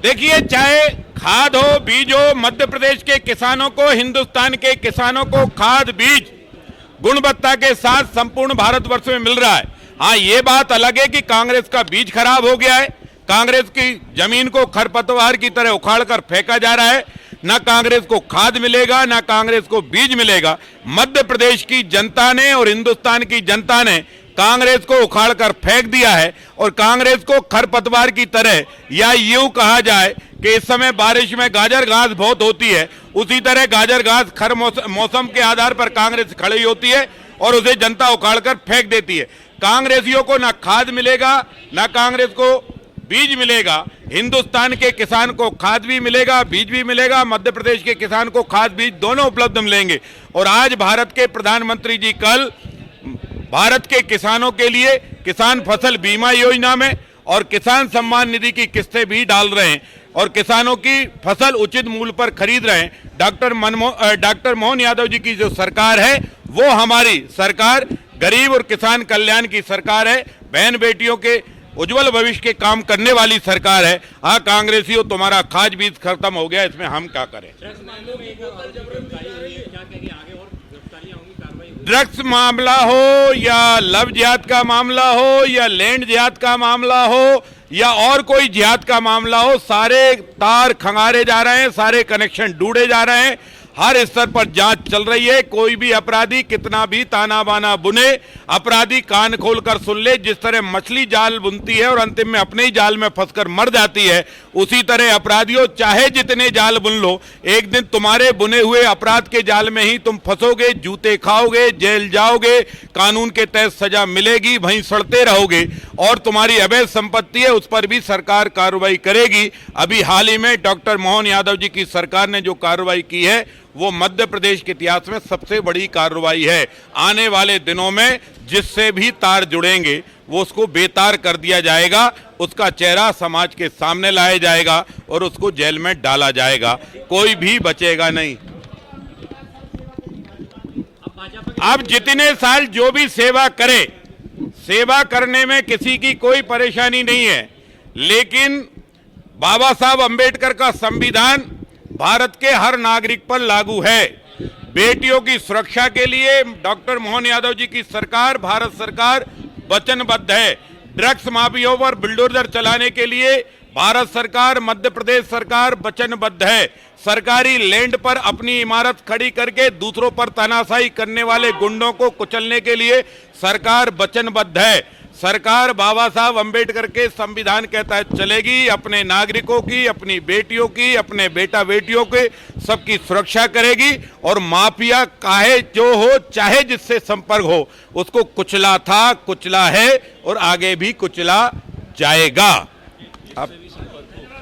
देखिए, चाहे खाद हो, बीज हो, मध्य प्रदेश के किसानों को, हिंदुस्तान के किसानों को खाद बीज गुणवत्ता के साथ संपूर्ण भारतवर्ष में मिल रहा है। हाँ, ये बात अलग है कि कांग्रेस का बीज खराब हो गया है, कांग्रेस की जमीन को खरपतवार की तरह उखाड़कर फेंका जा रहा है। ना कांग्रेस को खाद मिलेगा, ना कांग्रेस को बीज मिलेगा। मध्य प्रदेश की जनता ने और हिंदुस्तान की जनता ने कांग्रेस को उखाड़कर फेंक दिया है और कांग्रेस को खरपतवार की तरह, या यूं कहा जाए कि इस समय बारिश में गाजर घास बहुत होती है, उसी तरह गाजर घास खर मौसम के आधार पर कांग्रेस खड़ी होती है और उसे जनता उखाड़कर फेंक देती है। कांग्रेसियों को ना खाद मिलेगा, ना कांग्रेस को बीज मिलेगा। हिंदुस्तान के किसान को खाद भी मिलेगा, बीज भी मिलेगा। मध्य प्रदेश के किसान को खाद बीज दोनों उपलब्ध मिलेंगे। और आज भारत के प्रधानमंत्री जी कल भारत के किसानों के लिए किसान फसल बीमा योजना में और किसान सम्मान निधि की किस्तें भी डाल रहे हैं और किसानों की फसल उचित मूल्य पर खरीद रहे हैं। डॉक्टर मोहन यादव जी की जो सरकार है वो हमारी सरकार गरीब और किसान कल्याण की सरकार है, बहन बेटियों के उज्जवल भविष्य के काम करने वाली सरकार है। हाँ कांग्रेसियों, तुम्हारा खाद बीज खत्म हो गया, इसमें हम क्या करें। ड्रग्स मामला हो या लव जिहाद का मामला हो या लैंड जिहाद का मामला हो या और कोई जिहाद का मामला हो, सारे तार खंगारे जा रहे हैं, सारे कनेक्शन ढूंढे जा रहे हैं। हर स्तर पर जांच चल रही है। कोई भी अपराधी कितना भी ताना बाना बुने, अपराधी कान खोलकर सुन ले। जिस तरह मछली जाल बुनती है और अंतिम में अपने ही जाल में फंसकर मर जाती है, उसी तरह अपराधियों चाहे जितने जाल बुन लो, एक दिन तुम्हारे बुने हुए अपराध के जाल में ही तुम फंसोगे, जूते खाओगे, जेल जाओगे, कानून के तहत सजा मिलेगी, वहीं सड़ते रहोगे। और तुम्हारी अवैध संपत्ति है, उस पर भी सरकार कार्रवाई करेगी। अभी हाल ही में डॉक्टर मोहन यादव जी की सरकार ने जो कार्रवाई की है वो मध्य प्रदेश के इतिहास में सबसे बड़ी कार्रवाई है। आने वाले दिनों में जिससे भी तार जुड़ेंगे वो उसको बेतार कर दिया जाएगा, उसका चेहरा समाज के सामने लाया जाएगा और उसको जेल में डाला जाएगा, कोई भी बचेगा नहीं। अब जितने साल जो भी सेवा करे, सेवा करने में किसी की कोई परेशानी नहीं है, लेकिन बाबा साहब अंबेडकर का संविधान भारत के हर नागरिक पर लागू है। बेटियों की सुरक्षा के लिए डॉक्टर मोहन यादव जी की सरकार, भारत सरकार वचनबद्ध है। ड्रग्स माफियाओं पर बुलडोजर चलाने के लिए भारत सरकार, मध्य प्रदेश सरकार वचनबद्ध है। सरकारी लैंड पर अपनी इमारत खड़ी करके दूसरों पर तानाशाही करने वाले गुंडों को कुचलने के लिए सरकार वचनबद्ध है। सरकार बाबा साहब अंबेडकर के संविधान के तहत चलेगी, अपने नागरिकों की, अपनी बेटियों की, अपने बेटा बेटियों के सबकी सुरक्षा करेगी। और माफिया काहे जो हो, चाहे जिससे संपर्क हो, उसको कुचला था, कुचला है और आगे भी कुचला जाएगा। अब